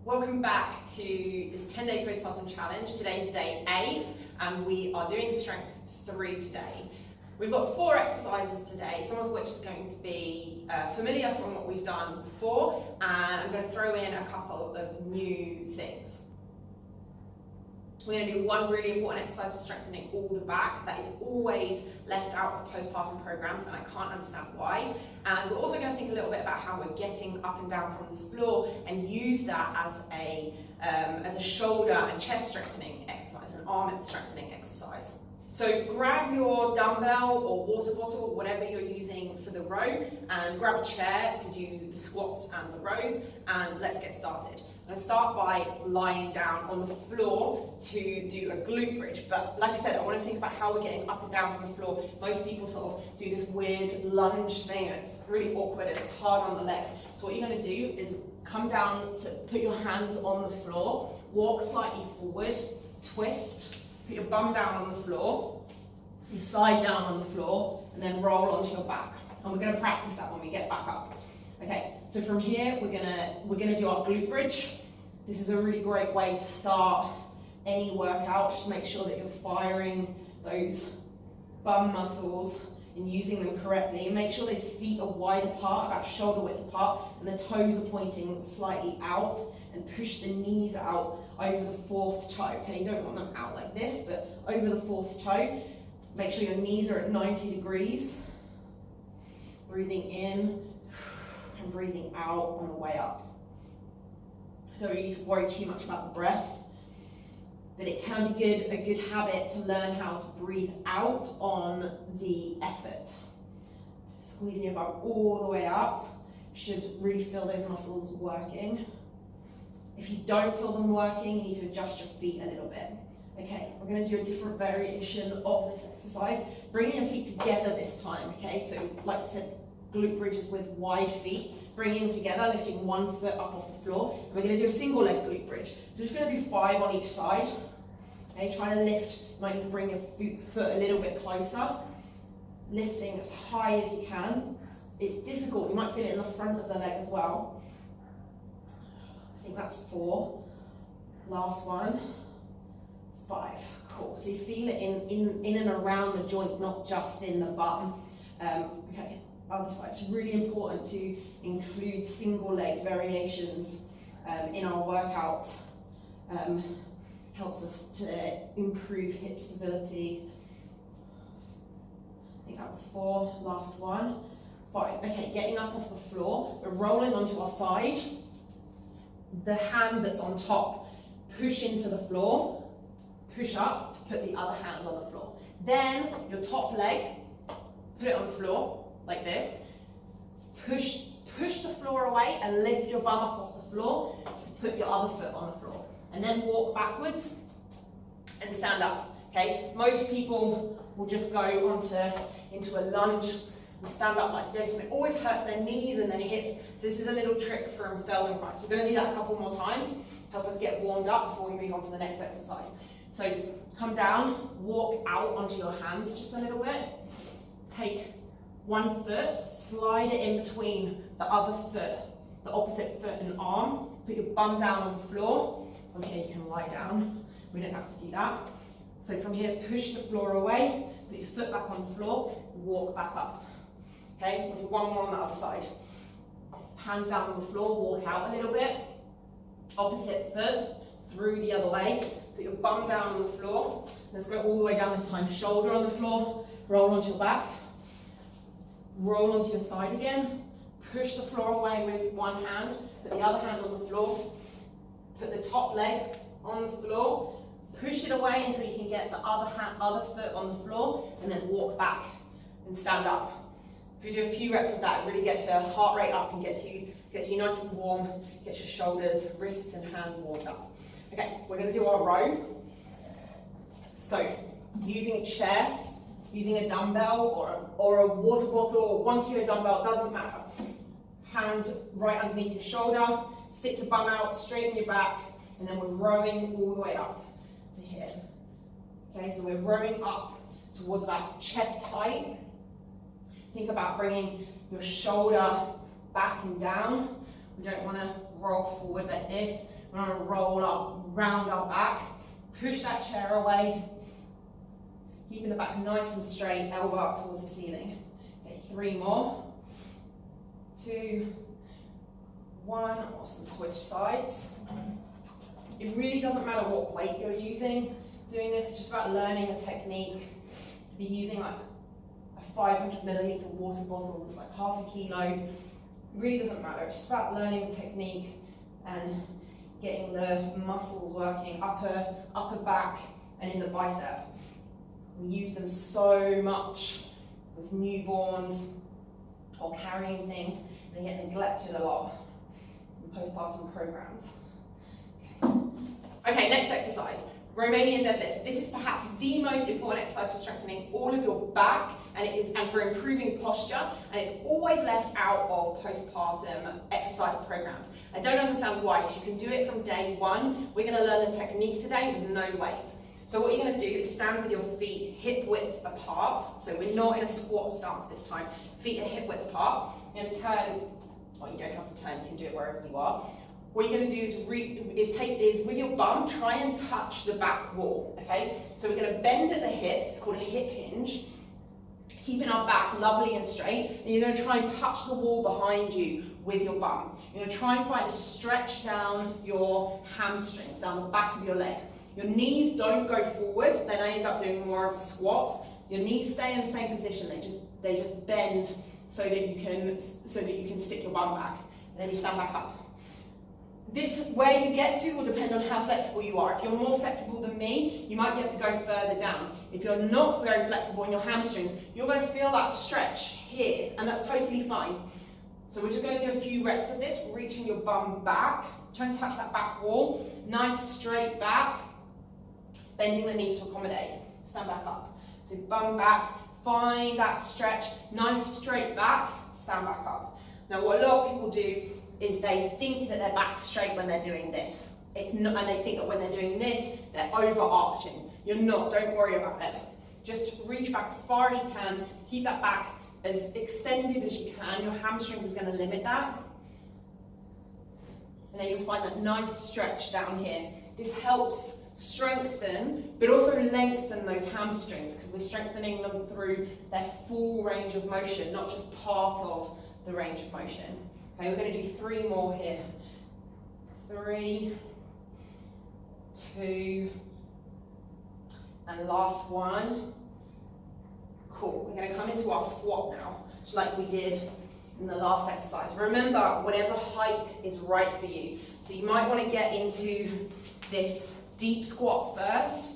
Welcome back to this 10-day postpartum challenge. Today's day 8 and we are doing strength 3 today. We've got 4 exercises today, some of which is going to be familiar from what we've done before, and I'm going to throw in a couple of new things. We're going to do one really important exercise for strengthening all the back that is always left out of postpartum programs, and I can't understand why. And we're also going to think a little bit about how we're getting up and down from the floor and use that as a shoulder and chest strengthening exercise, an arm strengthening exercise. So grab your dumbbell or water bottle, whatever you're using for the row, and grab a chair to do the squats and the rows, and let's get started. I'm going to start by lying down on the floor to do a glute bridge, but like I said, I want to think about how we're getting up and down from the floor. Most people sort of do this weird lunge thing, and it's really awkward and it's hard on the legs. So what you're going to do is come down to put your hands on the floor, walk slightly forward, twist, put your bum down on the floor, you slide down on the floor, and then roll onto your back. And we're going to practice that when we get back up. Okay, so from here we're gonna do our glute bridge. This is a really great way to start any workout. Just make sure that you're firing those bum muscles and using them correctly. And make sure those feet are wide apart, about shoulder width apart, and the toes are pointing slightly out. And push the knees out over the 4th toe. Okay, you don't want them out like this, but over the 4th toe. Make sure your knees are at 90 degrees. Breathing in and breathing out on the way up. Don't need to worry too much about the breath, but it can be a good habit to learn how to breathe out on the effort. Squeezing your bum all the way up should really feel those muscles working. If you don't feel them working, you need to adjust your feet a little bit. Okay, we're going to do a different variation of this exercise. Bringing your feet together this time, okay? So like I said, glute bridges with wide feet, bringing them together, lifting one foot up off the floor. And we're going to do a single leg glute bridge. So we're just going to do 5 on each side. Okay, trying to lift, you might need to bring your foot a little bit closer. Lifting as high as you can. It's difficult, you might feel it in the front of the leg as well. I think that's 4. Last one. 5. Cool. So you feel it in and around the joint, not just in the bum. Okay. Other side. It's really important to include single leg variations in our workouts. Helps us to improve hip stability. I think that was 4. Last one. 5. Okay, getting up off the floor, we're rolling onto our side. The hand that's on top, push into the floor, push up to put the other hand on the floor. Then your top leg, put it on the floor. Like this, push the floor away and lift your bum up off the floor to put your other foot on the floor. And then walk backwards and stand up, okay? Most people will just go into a lunge and stand up like this, and it always hurts their knees and their hips. So this is a little trick from Feldenkrais. We're gonna do that a couple more times, help us get warmed up before we move on to the next exercise. So come down, walk out onto your hands just a little bit, take one foot, slide it in between the other foot, the opposite foot and arm. Put your bum down on the floor. From here you can lie down. We don't have to do that. So from here, push the floor away, put your foot back on the floor, walk back up. Okay, we'll do one more on the other side. Hands down on the floor, walk out a little bit. Opposite foot, through the other way. Put your bum down on the floor. Let's go all the way down this time. Shoulder on the floor, roll onto your back. Roll onto your side again, push the floor away with one hand, put the other hand on the floor, put the top leg on the floor, push it away until you can get the other foot on the floor, and then walk back and stand up. If you do a few reps of that, it really gets your heart rate up and gets you nice and warm, gets your shoulders, wrists and hands warmed up. Okay, we're going to do our row. So, using a chair, using a dumbbell or a water bottle or 1 kilo dumbbell, doesn't matter. Hand right underneath your shoulder, stick your bum out, straighten your back, and then we're rowing all the way up to here. Okay, so we're rowing up towards about chest height. Think about bringing your shoulder back and down. We don't want to roll forward like this. we're going to roll up, round our back, push that chair away, keeping the back nice and straight, elbow up towards the ceiling. Okay, 3 more. 2, 1, awesome, switch sides. It really doesn't matter what weight you're using. Doing this is just about learning a technique. Be using like a 500 milliliter water bottle that's like half a kilo. It really doesn't matter. It's just about learning the technique and getting the muscles working, upper back and in the bicep. We use them so much with newborns or carrying things. They get neglected a lot in postpartum programs. Okay, next exercise, Romanian deadlift. This is perhaps the most important exercise for strengthening all of your back and for improving posture, and it's always left out of postpartum exercise programs. I don't understand why, because you can do it from day 1. We're going to learn the technique today with no weight. So what you're going to do is stand with your feet hip width apart. So we're not in a squat stance this time. Feet are hip width apart. You're going to turn, well, you don't have to turn, you can do it wherever you are. What you're going to do is with your bum, try and touch the back wall, okay? So we're going to bend at the hips, it's called a hip hinge, keeping our back lovely and straight, and you're going to try and touch the wall behind you with your bum. You're going to try and find a stretch down your hamstrings, down the back of your leg. Your knees don't go forward, then I end up doing more of a squat. Your knees stay in the same position, they just bend so that you can stick your bum back, and then you stand back up. This, where you get to, will depend on how flexible you are. If you're more flexible than me, you might be able to go further down. If you're not very flexible in your hamstrings, you're going to feel that stretch here, and that's totally fine. So we're just going to do a few reps of this, reaching your bum back, try and touch that back wall, nice straight back, bending the knees to accommodate. Stand back up. So bum back, find that stretch, nice straight back, stand back up. Now what a lot of people do is they think that their back's straight when they're doing this. It's not, and they think that when they're doing this, they're overarching. You're not, don't worry about it. Just reach back as far as you can, keep that back as extended as you can. Your hamstrings is going to limit that. And then you'll find that nice stretch down here. This helps strengthen, but also lengthen those hamstrings, because we're strengthening them through their full range of motion, not just part of the range of motion. Okay, we're going to do 3 more here. 3, 2, and last one. Cool, we're going to come into our squat now, just like we did in the last exercise. Remember, whatever height is right for you. So you might want to get into this deep squat first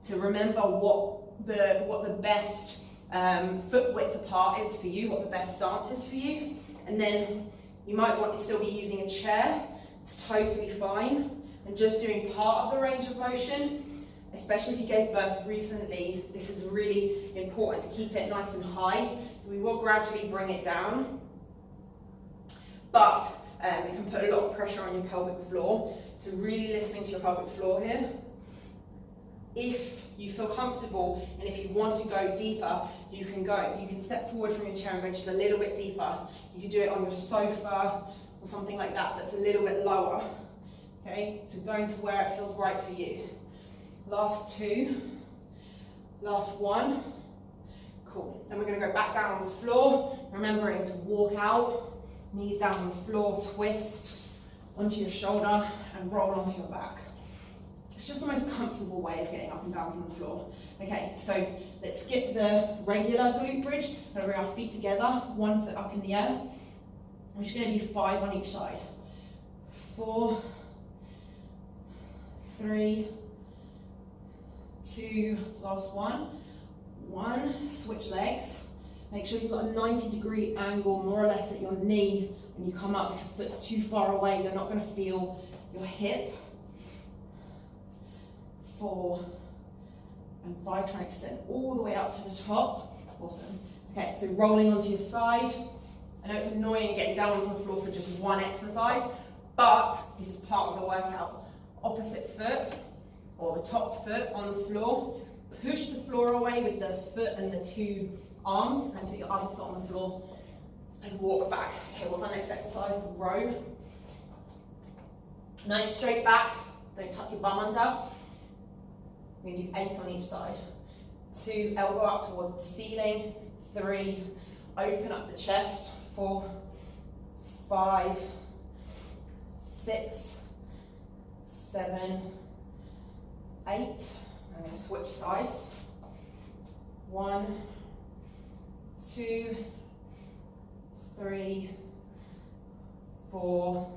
to remember what the best foot width apart is for you, what the best stance is for you. And then you might want to still be using a chair. It's totally fine. And just doing part of the range of motion, especially if you gave birth recently, this is really important to keep it nice and high. We will gradually bring it down, but it can put a lot of pressure on your pelvic floor. So really listening to your pelvic floor here. If you feel comfortable and if you want to go deeper, you can go. You can step forward from your chair and go just a little bit deeper. You can do it on your sofa or something like that that's a little bit lower. Okay, so going to where it feels right for you. Last 2, last 1. Cool. And we're going to go back down on the floor, remembering to walk out, knees down on the floor, twist onto your shoulder and roll onto your back. It's just the most comfortable way of getting up and down from the floor. Okay, so let's skip the regular glute bridge and bring our feet together, 1 foot up in the air. We're just going to do 5 on each side. 4, 3, 2, last 1. 1, switch legs. Make sure you've got a 90-degree angle more or less at your knee when you come up. If your foot's too far away, you're not going to feel your hip. 4 and 5, try and extend all the way up to the top. Awesome. Okay, so rolling onto your side. I know it's annoying getting down onto the floor for just one exercise, but this is part of the workout. Opposite foot, or the top foot on the floor. Push the floor away with the foot and the 2 arms, and put your other foot on the floor and walk back. Okay, what's our next exercise? Row. Nice straight back, don't tuck your bum under. We're going to do 8 on each side. 2, elbow up towards the ceiling. 3, open up the chest. 4, 5, 6, 7, 8. I'm going to switch sides. 1, 2, 3, 4.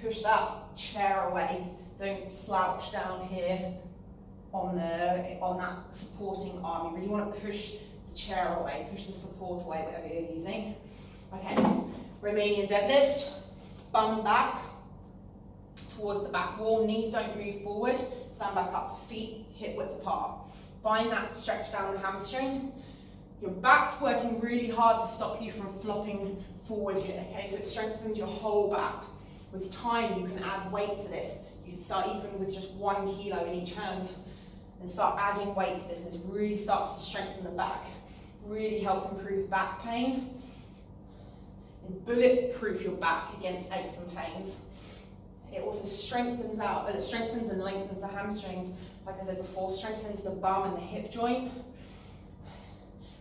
Push that chair away. Don't slouch down here on that supporting arm. You really want to push the chair away, push the support away, whatever you're using. Okay, Romanian deadlift, bum back towards the back wall, knees don't move forward, stand back up, feet hip width apart. Find that stretch down the hamstring. Your back's working really hard to stop you from flopping forward here, okay? So it strengthens your whole back. With time, you can add weight to this. You can start even with just 1 kilo in each hand and start adding weight to this, and this really starts to strengthen the back. Really helps improve back pain and bulletproof your back against aches and pains. It also strengthens and lengthens the hamstrings, like I said before, strengthens the bum and the hip joint.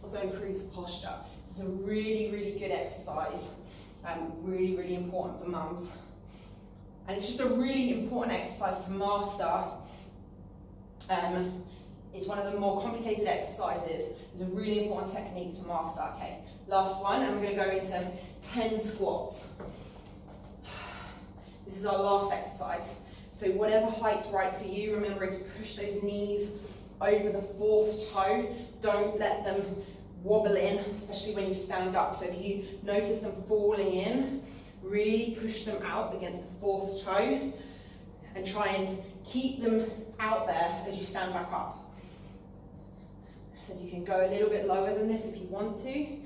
Also improves posture. This is a really, really good exercise. Really, really important for mums. And it's just a really important exercise to master. It's one of the more complicated exercises. It's a really important technique to master. Okay, last one, and we're going to go into 10 squats. This is our last exercise. So whatever height's right for you, remembering to push those knees over the 4th toe. Don't let them wobble in, especially when you stand up. So if you notice them falling in, really push them out against the 4th toe and try and keep them out there as you stand back up. So you can go a little bit lower than this if you want to.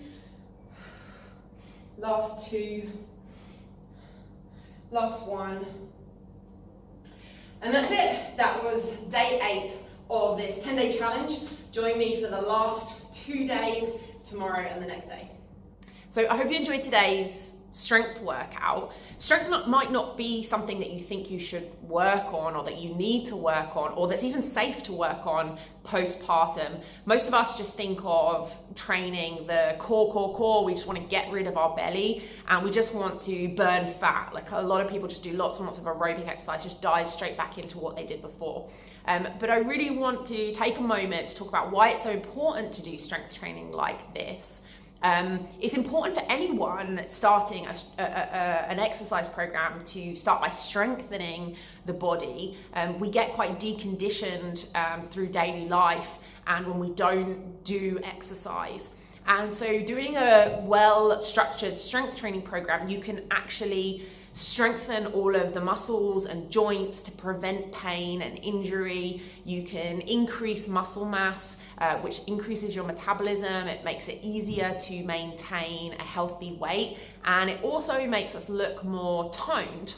Last 2. Last 1. And that's it. That was day 8 of this 10-day challenge. Join me for the last 2 days, tomorrow and the next day. So I hope you enjoyed today's strength workout. Strength might not be something that you think you should work on or that you need to work on or that's even safe to work on postpartum. Most of us just think of training the core. We just want to get rid of our belly and we just want to burn fat. Like a lot of people just do lots and lots of aerobic exercise, just dive straight back into what they did before. But I really want to take a moment to talk about why it's so important to do strength training like this. It's important for anyone starting an exercise program to start by strengthening the body. We get quite deconditioned through daily life and when we don't do exercise. And so doing a well-structured strength training program, you can actually strengthen all of the muscles and joints to prevent pain and injury. You can increase muscle mass, which increases your metabolism. It makes it easier to maintain a healthy weight, and it also makes us look more toned.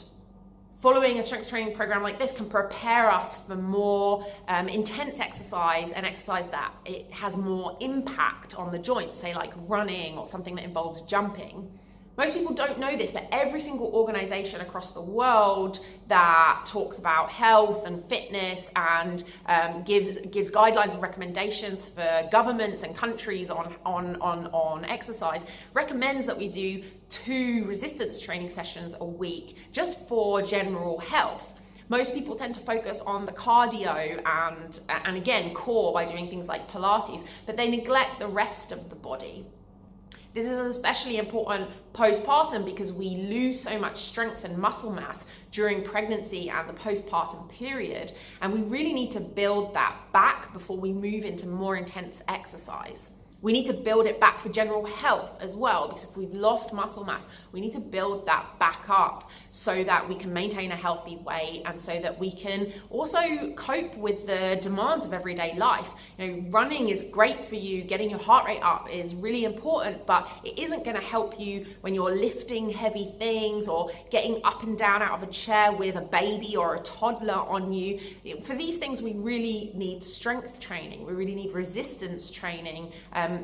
Following a strength training program like this can prepare us for more intense exercise, and exercise that it has more impact on the joints, say like running or something that involves jumping. Most people don't know this, but every single organization across the world that talks about health and fitness and gives guidelines and recommendations for governments and countries on exercise recommends that we do 2 resistance training sessions a week just for general health. Most people tend to focus on the cardio and again, core by doing things like Pilates, but they neglect the rest of the body. This is especially important postpartum because we lose so much strength and muscle mass during pregnancy and the postpartum period, and we really need to build that back before we move into more intense exercise. We need to build it back for general health as well, because if we've lost muscle mass, we need to build that back up so that we can maintain a healthy weight and so that we can also cope with the demands of everyday life. You know, running is great for you, getting your heart rate up is really important, but it isn't going to help you when you're lifting heavy things or getting up and down out of a chair with a baby or a toddler on you. For these things, we really need strength training. We really need resistance training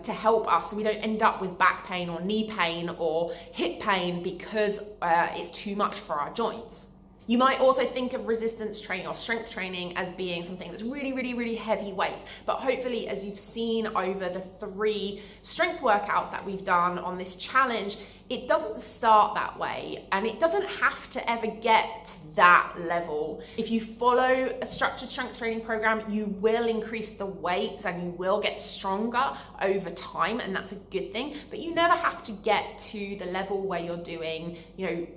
to help us so we don't end up with back pain or knee pain or hip pain because it's too much for our joints. You might also think of resistance training or strength training as being something that's really, really, really heavy weights. But hopefully, as you've seen over the 3 strength workouts that we've done on this challenge, it doesn't start that way, and it doesn't have to ever get to that level. If you follow a structured strength training program, you will increase the weights and you will get stronger over time, and that's a good thing. But you never have to get to the level where you're doing,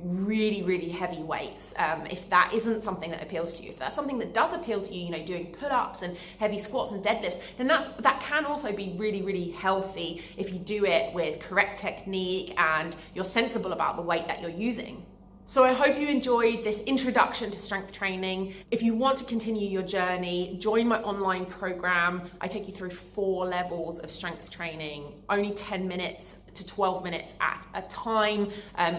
really, really heavy weights. If that isn't something that appeals to you, if that's something that does appeal to you, doing pull-ups and heavy squats and deadlifts, then that can also be really, really healthy if you do it with correct technique and you're sensible about the weight that you're using. So I hope you enjoyed this introduction to strength training. If you want to continue your journey, join my online program. I take you through 4 levels of strength training, only 10 minutes to 12 minutes at a time,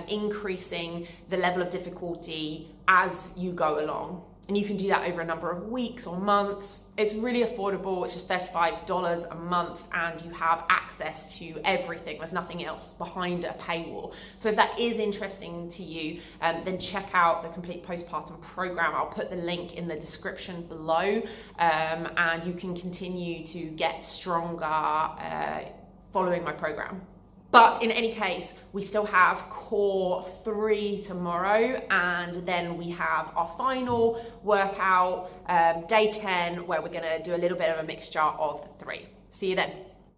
increasing the level of difficulty as you go along. And you can do that over a number of weeks or months. It's really affordable. It's just $35 a month, and you have access to everything. There's nothing else behind a paywall. So if that is interesting to you, then check out the complete postpartum program. I'll put the link in the description below, and you can continue to get stronger following my program. But in any case, we still have core 3 tomorrow, and then we have our final workout, day 10, where we're gonna do a little bit of a mixture of the 3. See you then.